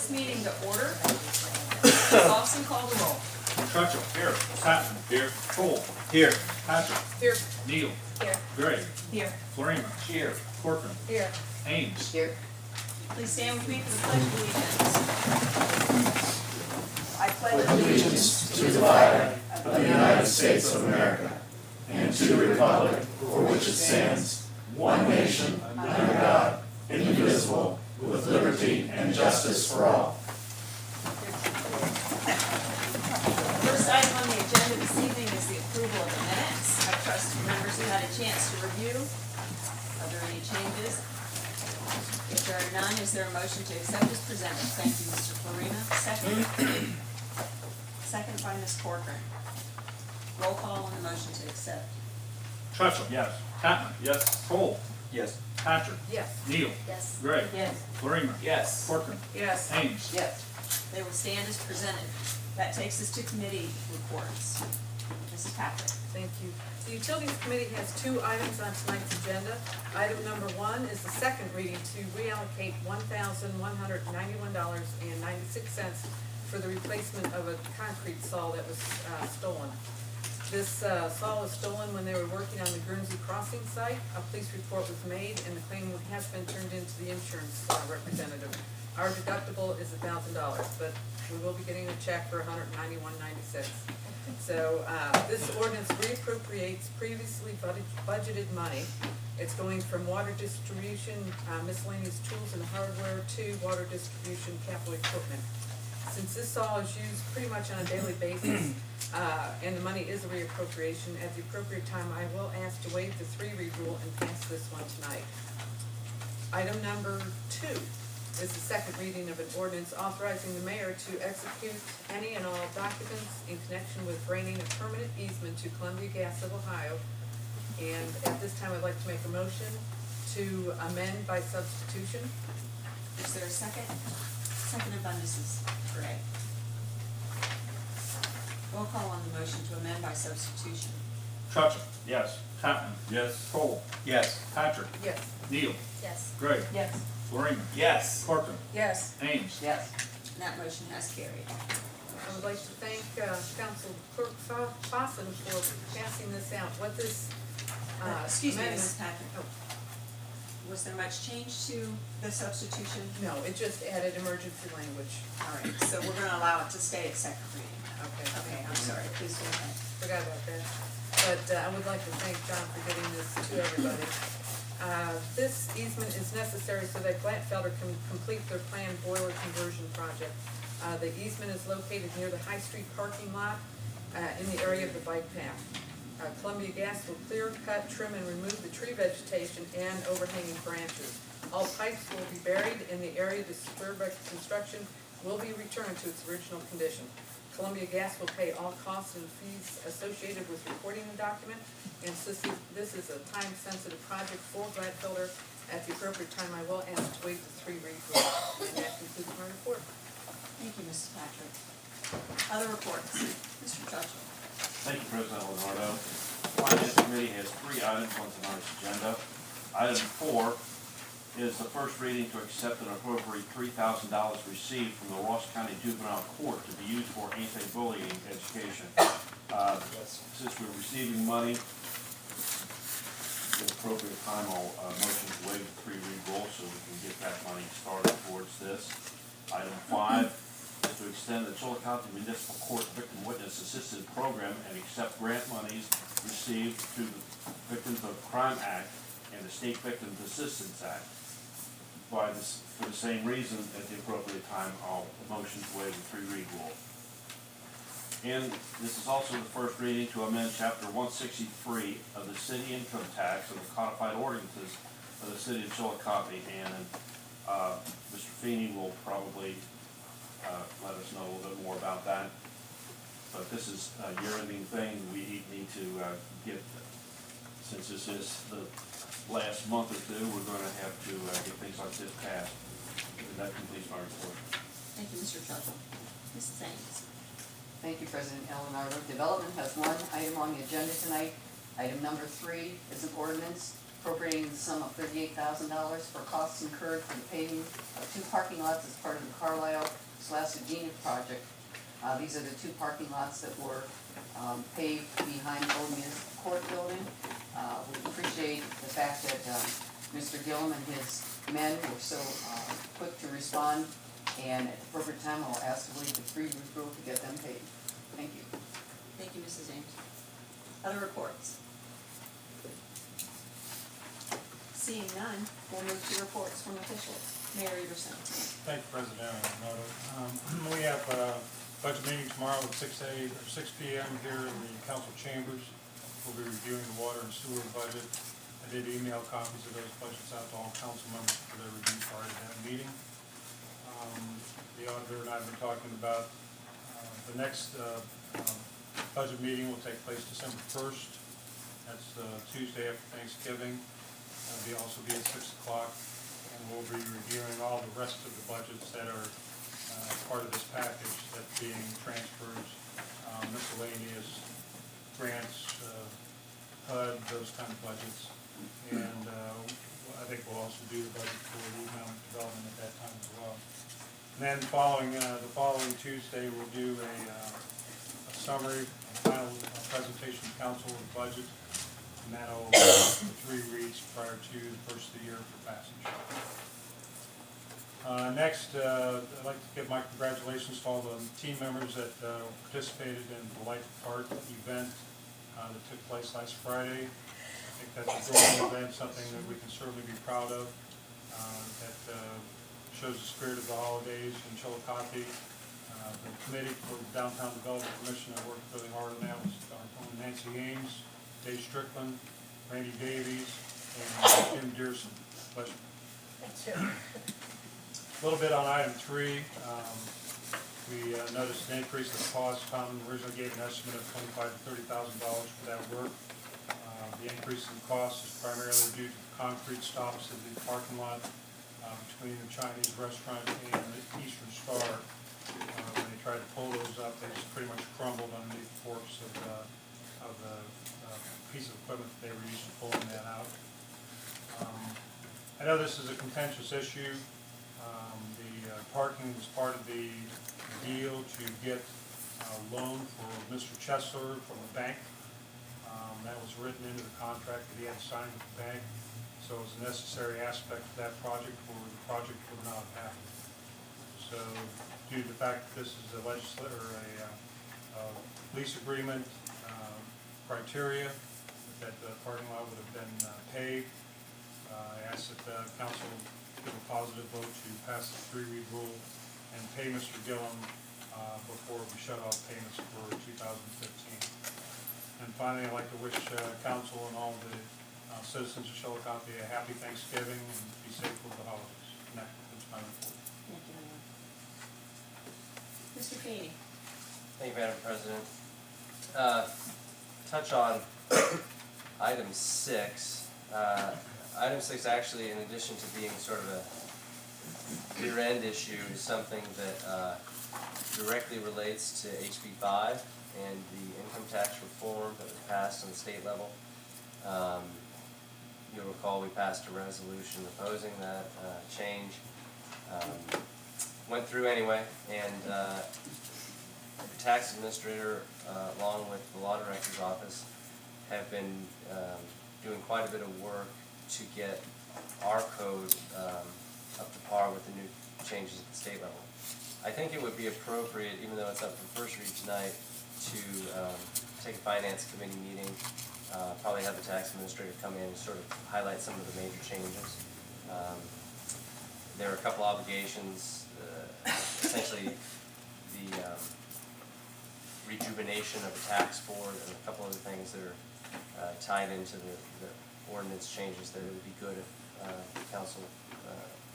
this meeting to order. Lawson, call the roll. Trutchell. Here. Patton. Here. Cole. Here. Patrick. Here. Neal. Here. Gray. Here. Florina. Here. Corcoran. Here. Ames. Here. Please stand with me for the pledge of allegiance. I pledge allegiance to the flag of the United States of America and to the republic for which it stands, one nation, under God, indivisible, with liberty and justice for all. First item on the agenda this evening is the approval of the minutes. I trust members have had a chance to review. Are there any changes? If there are none, is there a motion to accept as presented? Thank you, Mr. Florina. Second? Second by Ms. Corcoran. Roll call on the motion to accept. Trutchell. Yes. Patton. Yes. Cole. Yes. Patrick. Yes. Neal. Yes. Gray. Yes. Florina. Yes. Corcoran. Yes. Ames. Yes. They will stand as presented. That takes us to committee reports. Mrs. Patrick. Thank you. The Utilities Committee has two items on tonight's agenda. Item number one is the second reading to reallocate $1,191.96 for the replacement of a concrete saw that was stolen. This saw was stolen when they were working on the Guernsey Crossing site. A police report was made and the claim has been turned into the insurance representative. Our deductible is $1,000, but we will be getting a check for $191.96. So this ordinance reappropriates previously budgeted money. It's going from water distribution, miscellaneous tools and hardware to water distribution capital equipment. Since this saw is used pretty much on a daily basis, and the money is a reappropriation, at the appropriate time, I will ask to waive the three-read rule and pass this one tonight. Item number two is the second reading of an ordinance authorizing the mayor to execute any and all documents in connection with granting a permanent easement to Columbia Gas of Ohio. And at this time, I'd like to make a motion to amend by substitution. Is there a second? Seconded by Mrs. Gray. Roll call on the motion to amend by substitution. Trutchell. Yes. Patton. Yes. Cole. Yes. Patrick. Yes. Neal. Yes. Gray. Yes. Florina. Yes. Corcoran. Yes. Ames. Yes. And that motion has carried. I would like to thank Council Clerk Fawson for passing this out. What this Excuse me, amendment- Mrs. Patrick. Oh, Was there much change to the substitution? no, it just added emergency language. All right, so we're gonna allow it to stay at second reading. Okay. Okay, I'm sorry, please go ahead. Forgot about that. But I would like to thank John for getting this to everybody. This easement is necessary so that Glatfelder can complete their planned boiler conversion project. The easement is located near the High Street parking lot in the area of the bike path. Columbia Gas will clear, cut, trim, and remove the tree vegetation and overhanging branches. All pipes will be buried in the area disturbed by construction will be returned to its original condition. Columbia Gas will pay all costs and fees associated with recording the document, and since this is a time-sensitive project for Glatfelder, at the appropriate time, I will ask to waive the three-read rule, and that concludes my report. Thank you, Mrs. Patrick. Other reports? Mr. Churchill. Thank you, President Leonardo. Finance Committee has three items on tonight's agenda. Item 4 is the first reading to accept and appropriate $3,000 received from the Ross County Juvenile Court to be used for anti-bullying education. Since we're receiving money, at the appropriate time, I'll motion to waive the three-read rule so we can get that money started towards this. Item 5 is to extend the Chillicothe Municipal Court Victim Witness Assistance Program and accept grant monies received through the Victims of Crime Act and the State Victims Assistance Act. For the same reason, at the appropriate time, I'll motion to waive the three-read rule. And this is also the first reading to amend Chapter 163 of the City Income Tax of the Codified Ordinances of the City of Chillicothe. And Mr. Feeney will probably let us know a little bit more about that. But this is a year-ending thing we need to get, since this is the last month or two, we're going to have to get things like this passed. And that completes my report. Thank you, Mr. Churchill. Mrs. Ames. Thank you, President Leonardo. Development has one item on the agenda tonight. Item number 3 is an ordinance appropriating the sum of $38,000 for costs incurred for the paving of 2 parking lots as part of the Carlisle/Gina project. These are the 2 parking lots that were paved behind the old municipal court building. We appreciate the fact that Mr. Gillum and his men were so quick to respond, and at the appropriate time, I'll ask to waive the 3-week rule to get them paid. Thank you. Thank you, Mrs. Ames. Other reports? Seeing none, we'll move to reports from officials. Mayor Everson. Thank you, President Arnotto. We have a budget meeting tomorrow at 6 p.m. here in the council chambers. We'll be reviewing the water and sewer budget. I did email copies of those budgets out to all council members for their review prior to that meeting. The auditor and I have been talking about the next budget meeting will take place December 1st. That's Tuesday after Thanksgiving. It'll also be at 6 o'clock, and we'll be reviewing all the rest of the budgets that are part of this package, that being transfers, miscellaneous, grants, HUD, those kind of budgets. And I think we'll also do the budget for the economic development at that time as well. And then the following Tuesday, we'll do a summary, a final presentation to council of the budget. And that'll the 3 reads prior to the first of the year for passage. Next, I'd like to give my congratulations to all the team members that participated in the Light Art event that took place last Friday. I think that's a growing event, something that we can certainly be proud of. That shows the spirit of the holidays in Chillicothe. The committee for the Downtown Development Commission that worked really hard on that was our own Nancy Ames, Dave Strickland, Randy Davies, and Jim Dearson. Pleasure. A little bit on item 3. We noticed an increase in cost. Tom originally gave an estimate of $25,000 to $30,000 for that work. The increase in cost is primarily due to concrete stops in the parking lot between the Chinese restaurant and the Eastern Star. When they tried to pull those up, they just pretty much crumbled underneath the forks of the piece of equipment that they were used to pulling that out. I know this is a contentious issue. The parking was part of the deal to get a loan for Mr. Chesler from the bank. That was written into the contract that he had signed with the bank. So it was a necessary aspect of that project, or the project would not have happened. So due to the fact that this is a lease agreement criteria, that the parking lot would have been paved, I ask that the council give a positive vote to pass the 3-read rule and pay Mr. Gillum before we shut off payments for 2015. And finally, I'd like to wish council and all the citizens of Chillicothe a happy Thanksgiving and be safe with the holidays. And that concludes my report. Thank you, Mayor. Mr. Feeney. Thank you, Madam President. Touch on item 6. Item 6 actually, in addition to being sort of a year-end issue, is something that directly relates to HB 5 and the income tax reform that was passed on the state level. You'll recall we passed a resolution opposing that change. Went through anyway, and the tax administrator, along with the law director's office, have been doing quite a bit of work to get our code up to par with the new changes at the state level. I think it would be appropriate, even though it's up for first read tonight, to take a finance committee meeting, probably have the tax administrator come in and sort of highlight some of the major changes. There are a couple obligations, essentially the rejuvenation of the tax board and a couple other things that are tied into the ordinance changes that it would be good if the council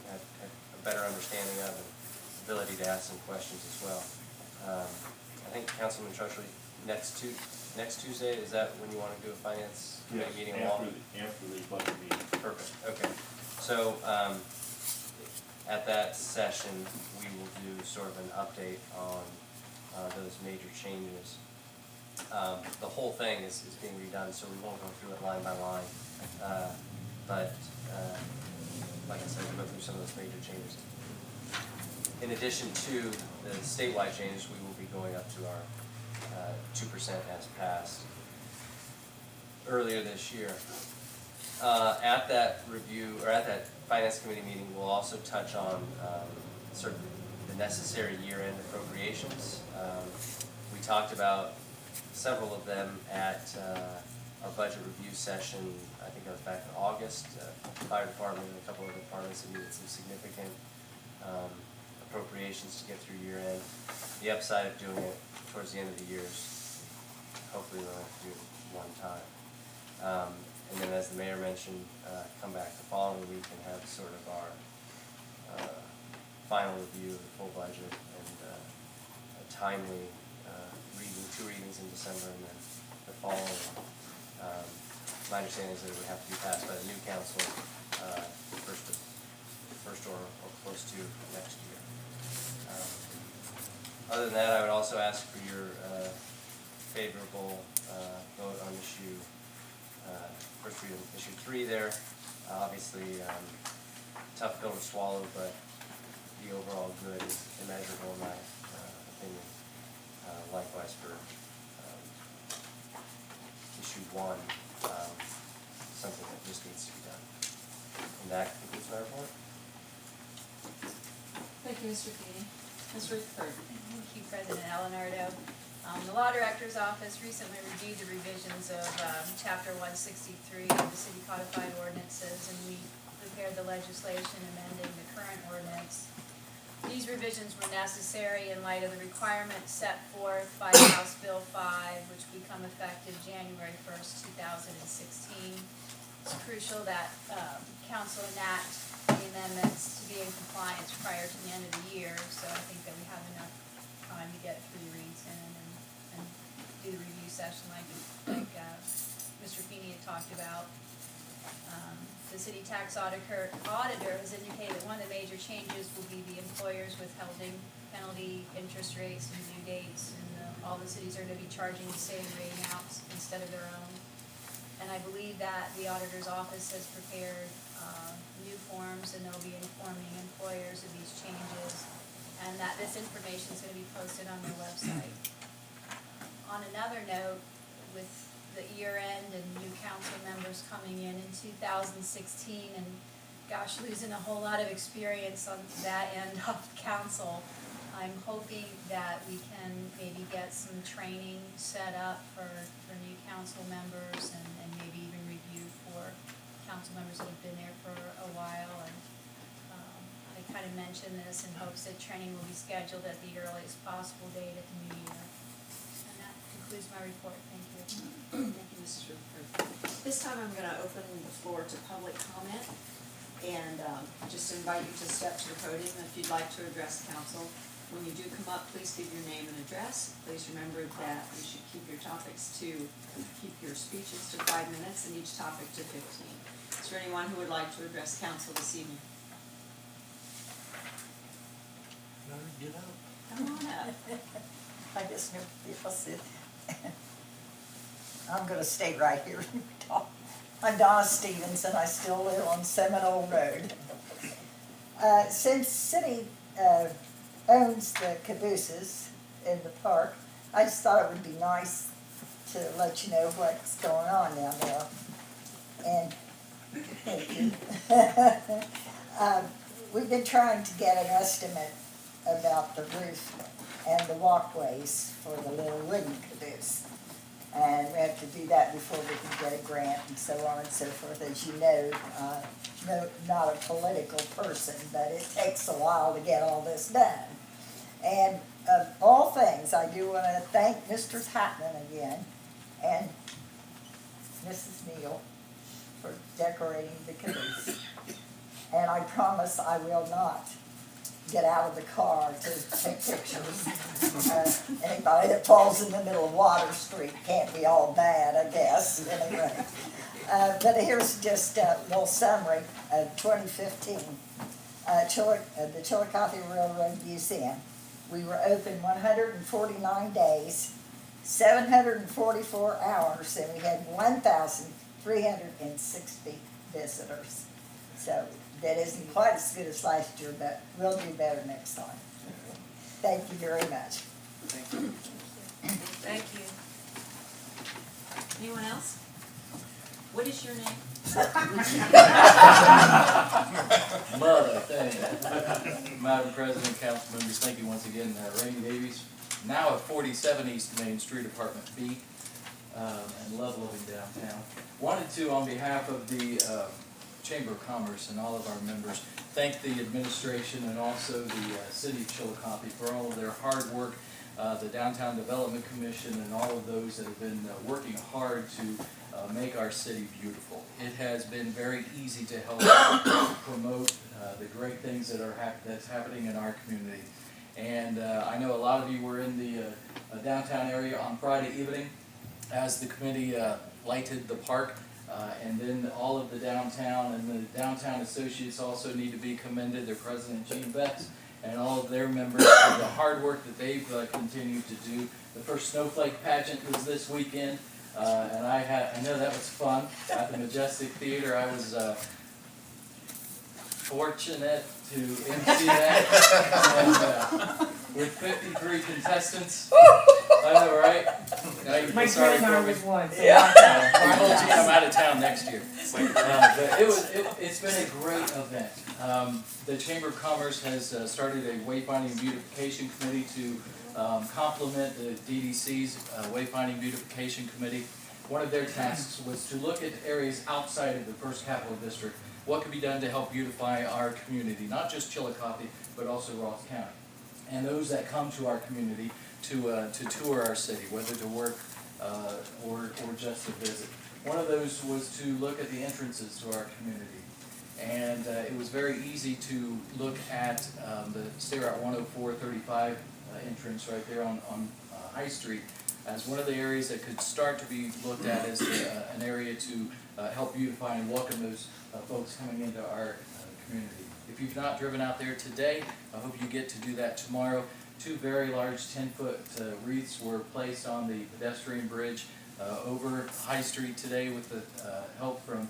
had a better understanding of and ability to ask some questions as well. I think Councilman Trushley, next Tuesday, is that when you want to do a finance committee meeting? After the budget meeting. Perfect, okay. So at that session, we will do sort of an update on those major changes. The whole thing is being redone, so we won't go through it line by line. but, like I said, we'll go through some of those major changes. In addition to the statewide changes, we will be going up to our 2% as passed earlier this year. At that review, or at that finance committee meeting, we'll also touch on sort of the necessary year-end appropriations. We talked about several of them at our budget review session. I think that was back in August. Fire department and a couple other departments that needed some significant appropriations to get through year-end. The upside of doing it towards the end of the year is hopefully we'll have to do it one time. And then, as the mayor mentioned, come back the following week and have sort of our final review of the full budget and a timely reading, 2 readings in December and then the following. My understanding is that it would have to be passed by the new council first or close to next year. Other than that, I would also ask for your favorable vote on first reading, issue 3 there. Obviously, tough pill to swallow, but the overall good is immeasurable in my opinion. Likewise for issue 1, something that just needs to be done. And that concludes my report. Thank you, Mr. Feeney. Ms. Rutherford. Thank you, President Alenardo. The Law Director's Office recently reviewed the revisions of Chapter 163 of the City Codified Ordinances, and we prepared the legislation amending the current ordinance. These revisions were necessary in light of the requirements set forth by House Bill 5, which become effective January 1st, 2016. It's crucial that Council enact the amendments to be in compliance prior to the end of the year, so I think that we have enough time to get 3 reads in and do the review session like Mr. Feeney had talked about. The city tax auditor has indicated that one of the major changes will be the employers withholding penalty, interest rates, and due dates, and all the cities are going to be charging the same rate amounts instead of their own. And I believe that the auditor's office has prepared new forms, and they'll be informing employers of these changes, and that this information is going to be posted on their website. On another note, with the year end and new council members coming in 2016, and gosh, losing a whole lot of experience on that end of council, I'm hoping that we can maybe get some training set up for new council members and maybe even review for council members that have been there for a while. And I kind of mentioned this in hopes that training will be scheduled at the earliest possible date at the new year. And that concludes my report. Thank you. Thank you, Mrs. Rutherford. This time I'm going to open the floor to public comment and just invite you to step to the podium if you'd like to address council. When you do come up, please give your name and address. Please remember that you should keep your speeches to 5 minutes and each topic to 15. Is there anyone who would like to address council this evening? Get up. Come on up. I guess if I sit, I'm going to stay right here and talk. I'm Donna Stevens, and I still live on Seminole Road. Since city owns the cabooses in the park, I just thought it would be nice to let you know what's going on down there. And thank you. We've been trying to get an estimate about the roof and the walkways for the little wooden caboose. And we have to do that before we can get a grant and so on and so forth. As you know, not a political person, but it takes a while to get all this done. And of all things, I do want to thank Mr. Tatman again and Mrs. Neal for decorating the caboose. And I promise I will not get out of the car to take pictures. Anybody that falls in the middle of Water Street can't be all bad, I guess, anyway. But here's just a little summary of 2015. The Chillicothe Railroad Museum. We were open 149 days, 744 hours, and we had 1,360 visitors. So that isn't quite as good as last year, but we'll do better next time. Thank you very much. Thank you. Anyone else? What is your name? Mother thing. Madam President, council members, thank you once again. Randy Davies, now at 47 East Main Street, Apartment B, and love living downtown. Wanted to, on behalf of the Chamber of Commerce and all of our members, thank the administration and also the City of Chillicothe for all of their hard work, the Downtown Development Commission and all of those that have been working hard to make our city beautiful. It has been very easy to help promote the great things that are that's happening in our community. And I know a lot of you were in the downtown area on Friday evening as the committee lighted the park. And then all of the downtown and the downtown associates also need to be commended, their president Gene Betts and all of their members for the hard work that they've continued to do. The first snowflake pageant was this weekend, and I know that was fun at the Majestic Theater. I was fortunate to MC that, and with 53 contestants. I know, right? Now you feel sorry for me. one. I told you I'm out of town next year. But it's been a great event. The Chamber of Commerce has started a wayfinding beautification committee to complement the DDC's wayfinding beautification committee. One of their tasks was to look at areas outside of the First Capital District. What could be done to help beautify our community, not just Chillicothe, but also Ross County. And those that come to our community to tour our city, whether to work or just to visit. One of those was to look at the entrances to our community. And it was very easy to look at the State Route 104-35 entrance right there on High Street as one of the areas that could start to be looked at as an area to help beautify and welcome those folks coming into our community. If you've not driven out there today, I hope you get to do that tomorrow. Two very large 10-foot wreaths were placed on the pedestrian bridge over High Street today with the help from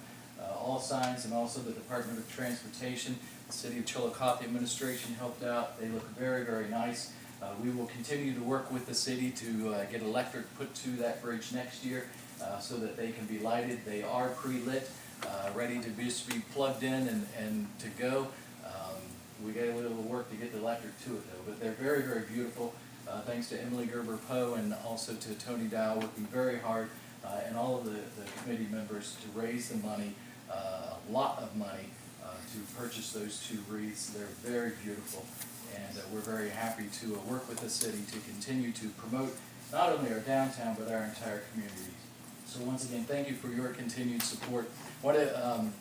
All Signs and also the Department of Transportation. The City of Chillicothe administration helped out. They look very, very nice. We will continue to work with the city to get electric put to that bridge next year so that they can be lighted. They are pre-lit, ready to just be plugged in and to go. We got a little work to get the electric to it though, but they're very, very beautiful. Thanks to Emily Gerber-Poe and also to Tony Dow working very hard and all of the committee members to raise the money, a lot of money to purchase those two wreaths. They're very beautiful and we're very happy to work with the city to continue to promote not only our downtown but our entire community. So once again, thank you for your continued support. I want to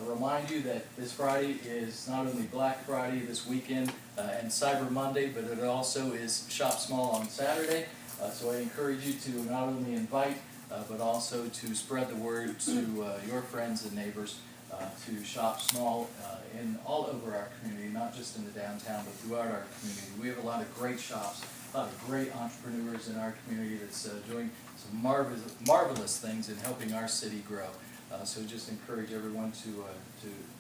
remind you that this Friday is not only Black Friday this weekend and Cyber Monday, but it also is Shop Small on Saturday. So I encourage you to not only invite, but also to spread the word to your friends and neighbors to shop small in all over our community, not just in the downtown, but throughout our community. We have a lot of great shops, a lot of great entrepreneurs in our community that's doing some marvelous things in helping our city grow. So just encourage everyone to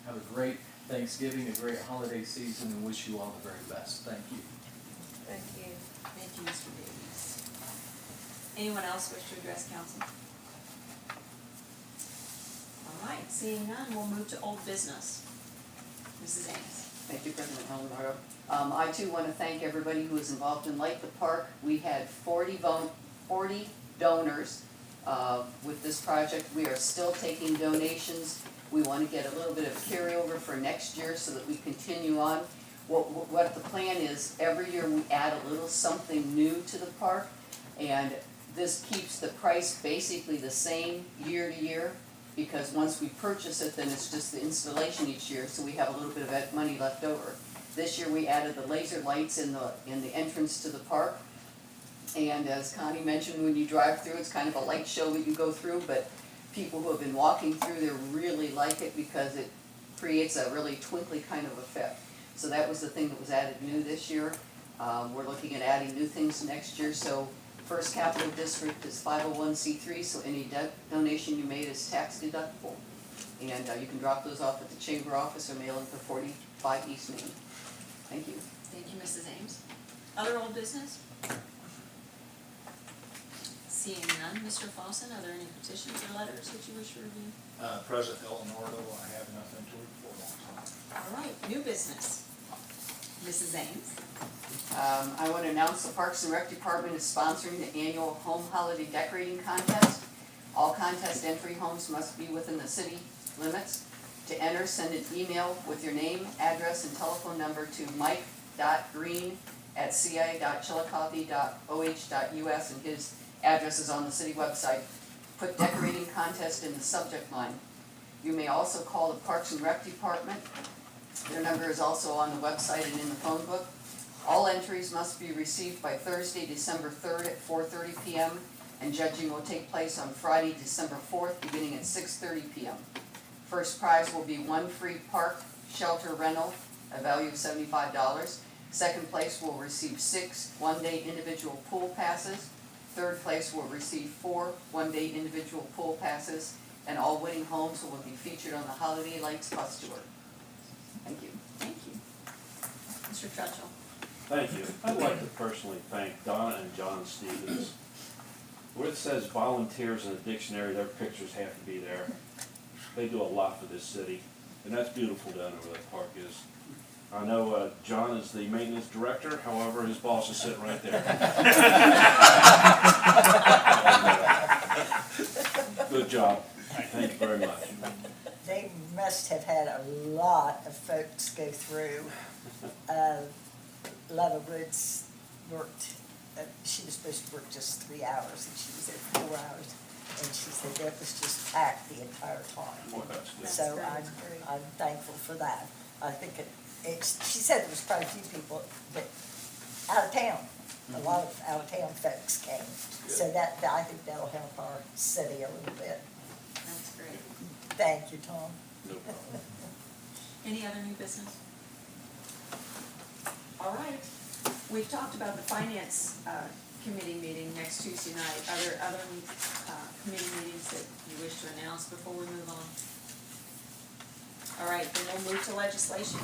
have a great Thanksgiving, a great holiday season, and wish you all the very best. Thank you. Thank you. Thank you, Mr. Davies. Anyone else wish to address council? All right, seeing none, we'll move to old business. Mrs. Ames. Thank you, President Helen. I too want to thank everybody who was involved in Light the Park. We had 40 donors with this project. We are still taking donations. We want to get a little bit of carryover for next year so that we continue on. What the plan is, every year we add a little something new to the park, and this keeps the price basically the same year to year, because once we purchase it, then it's just the installation each year, so we have a little bit of money left over. This year we added the laser lights in the entrance to the park. And as Connie mentioned, when you drive through, it's kind of a light show that you go through, but people who have been walking through there really like it because it creates a really twinkly kind of effect. So that was the thing that was added new this year. We're looking at adding new things next year. So First Capital District is 501c3, so any donation you made is tax deductible. And you can drop those off at the chamber office or mail them to 45 East Main. Thank you. Thank you, Mrs. Ames. Other old business? Seeing none, Mr. Fawson, are there any petitions or letters that you wish to review? President Eleanor, I have nothing to report on. All right, new business. Mrs. Ames. I want to announce the Parks and Rec Department is sponsoring the annual Home Holiday Decorating Contest. All contest entry homes must be within the city limits. To enter, send an email with your name, address, and telephone number to mike.green@ci.chillicothe.oh.us, and his address is on the city website. Put decorating contest in the subject line. You may also call the Parks and Rec Department. Their number is also on the website and in the phone book. All entries must be received by Thursday, December 3rd at 4:30 p.m. and judging will take place on Friday, December 4th, beginning at 6:30 p.m. First prize will be one free park shelter rental, a value of $75. Second place will receive 6 one-day individual pool passes. Third place will receive 4 one-day individual pool passes, and all winning homes will be featured on the Holiday Lights bus tour. Thank you. Thank you. Mr. Trutchell. Thank you. I'd like to personally thank Donna and John Stevens. Where it says volunteers in the dictionary, their pictures have to be there. They do a lot for this city, and that's beautiful down over that park is. I know John is the maintenance director, however, his boss is sitting right there. Good job. Thank you very much. They must have had a lot of folks go through. Lava Woods worked, she was supposed to work just 3 hours, and she was there 4 hours. And she said that was just packed the entire time. Well, that's good. So That's I'm thankful for that. I think she said there was quite a few people that, out of town, a lot of out of town folks came. So that, I think that'll help our city a little bit. That's great. Thank you, Tom. No problem. Any other new business? All right. We've talked about the finance committee meeting next Tuesday night. Are there other committee meetings that you wish to announce before we move on? All right, then we'll move to legislation.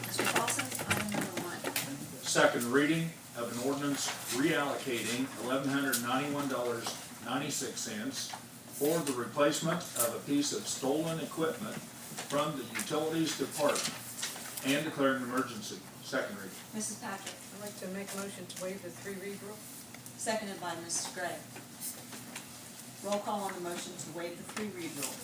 Mr. Paulson, item number 1. Second reading of an ordinance reallocating $1,191.96 for the replacement of a piece of stolen equipment from the Utilities Department and declaring an emergency. Second reading. Mrs. Patrick, I'd like to make a motion to waive the 3-read rule. seconded by Mrs. Gregg. Roll call on the motion to waive the 3-read rule.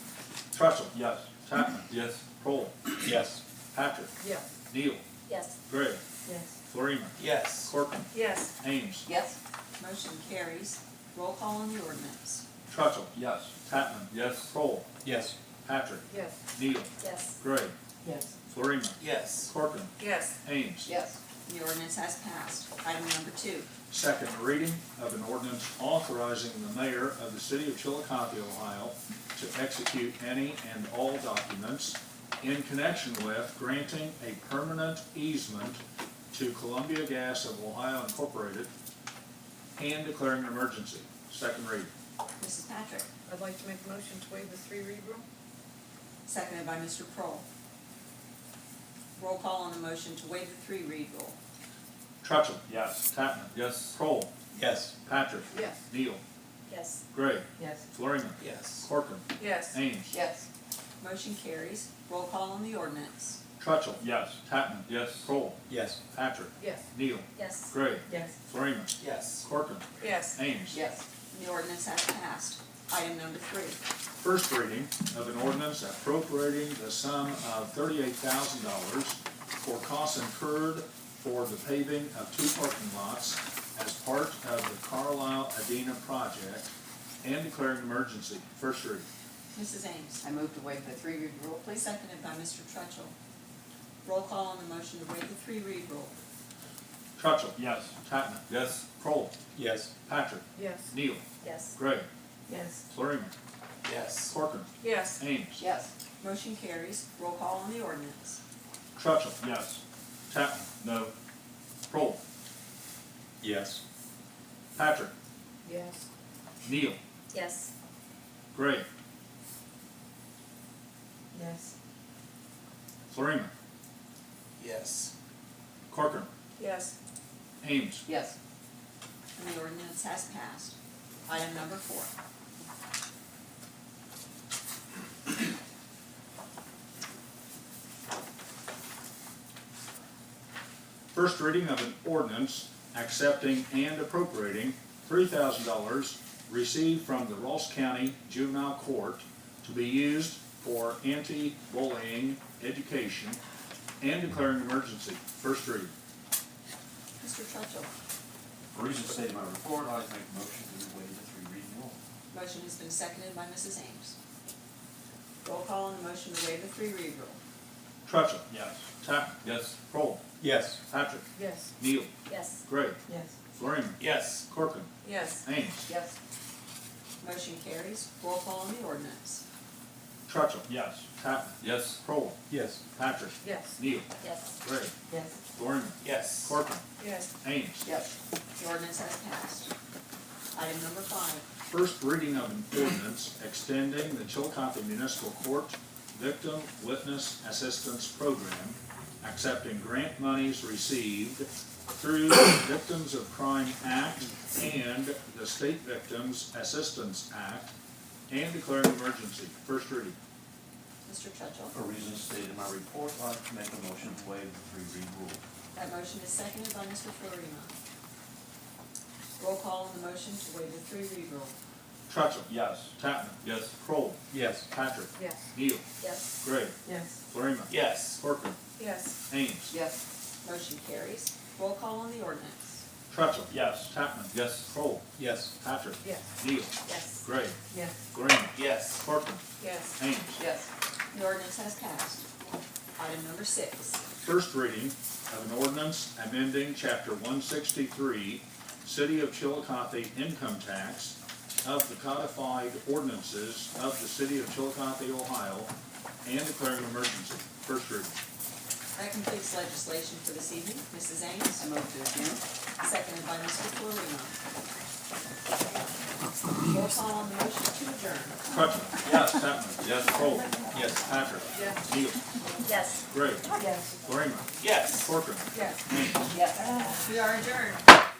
Trutchell. Yes. Tatman. Yes. Kroll. Yes. Patrick. Yes. Neal. Yes. Gregg. Yes. Florina. Yes. Corcoran. Yes. Ames. Yes? Motion carries. Roll call on the ordinance. Trutchell. Yes. Tatman. Yes. Kroll. Yes. Patrick. Yes. Neal. Yes. Gregg. Yes. Florina. Yes. Corcoran. Yes. Ames. Yes. The ordinance has passed. Item number 2. Second reading of an ordinance authorizing the mayor of the city of Chillicothe, Ohio, to execute any and all documents in connection with granting a permanent easement to Columbia Gas of Ohio Incorporated and declaring an emergency. Second reading. Mrs. Patrick, I'd like to make a motion to waive the 3-read rule. seconded by Mr. Kroll. Roll call on the motion to waive the 3-read rule. Trutchell. Yes. Tatman. Yes. Kroll. Yes. Patrick. Yes. Neal. Yes. Gregg. Yes. Florina. Yes. Corcoran. Yes. Ames. Yes. Motion carries. Roll call on the ordinance. Trutchell. Yes. Tatman. Yes. Kroll. Yes. Patrick. Yes. Neal. Yes. Gregg. Yes. Florina. Yes. Corcoran. Yes. Ames. Yes. The ordinance has passed. Item number 3. First reading of an ordinance appropriating the sum of $38,000 for costs incurred for the paving of 2 parking lots as part of the Carlisle-Adena project and declaring an emergency. First reading. Mrs. Ames, I move to waive the 3-read rule, please. seconded by Mr. Trutchell. Roll call on the motion to waive the 3-read rule. Trutchell. Yes. Tatman. Yes. Kroll. Yes. Patrick. Yes. Neal. Yes. Gregg. Yes. Florina. Yes. Corcoran. Yes. Ames. Yes. Motion carries. Roll call on the ordinance. Trutchell. Yes. Tatman. No. Kroll. Yes. Patrick, Yes. Neal, Yes. Gray, Yes. Florina, Yes. Corcoran, Yes. Ames. Yes. And the ordinance has passed. Item number 4. First reading of an ordinance accepting and appropriating $3,000 received from the Ross County Juvenile Court to be used for anti-bullying education and declaring emergency. First reading. Mr. Churchill, For reasons stated in my report, I'd like to make a motion to waive the 3 reading rule. motion has been seconded by Mrs. Ames. Roll call on the motion to waive the 3 read rule. Trutchell. Yes. Tatman. Yes. Kroll. Yes. Patrick. Yes. Neal. Yes. Gray. Yes. Florina. Yes. Corcoran. Yes. Ames. Yes. Motion carries. Roll call on the ordinance. Trutchell. Yes. Tatman. Yes. Kroll. Yes. Patrick. Yes. Neal. Yes. Gray. Yes. Florina. Yes. Corcoran. Yes. Ames. Yes. The ordinance has passed. Item number 5. First reading of an ordinance extending the Chillicothe Municipal Court Victim Witness Assistance Program, accepting grant monies received through the Victims of Crime Act and the State Victims Assistance Act, and declaring emergency. First reading. Mr. Churchill, For reasons stated in my report, I'd like to make a motion to waive the 3 read rule. that motion is seconded by Mr. Florina. Roll call on the motion to waive the 3 read rule. Trutchell. Yes. Tatman. Yes. Kroll. Yes. Patrick. Yes. Neal. Yes. Gray. Yes. Florina. Yes. Corcoran. Yes. Ames. Yes. Motion carries. Roll call on the ordinance. Trutchell. Yes. Tatman. Yes. Kroll. Yes. Patrick. Yes. Neal. Yes. Gray. Yes. Florina. Yes. Corcoran. Yes. Ames. Yes. The ordinance has passed. Item number 6. First reading of an ordinance amending Chapter 163, City of Chillicothe Income Tax of the codified ordinances of the City of Chillicothe, Ohio, and declaring emergency. First reading. That completes legislation for this evening. Mrs. Ames, I move to adjourn. seconded by Mr. Florina. Roll call on the motion to adjourn. Trutchell. Yes. Tatman. Yes. Kroll. Yes. Patrick. Yes. Neal. Yes. Gray. Yes. Florina. Yes. Corcoran. Yes. Ames. Yes. We are adjourned.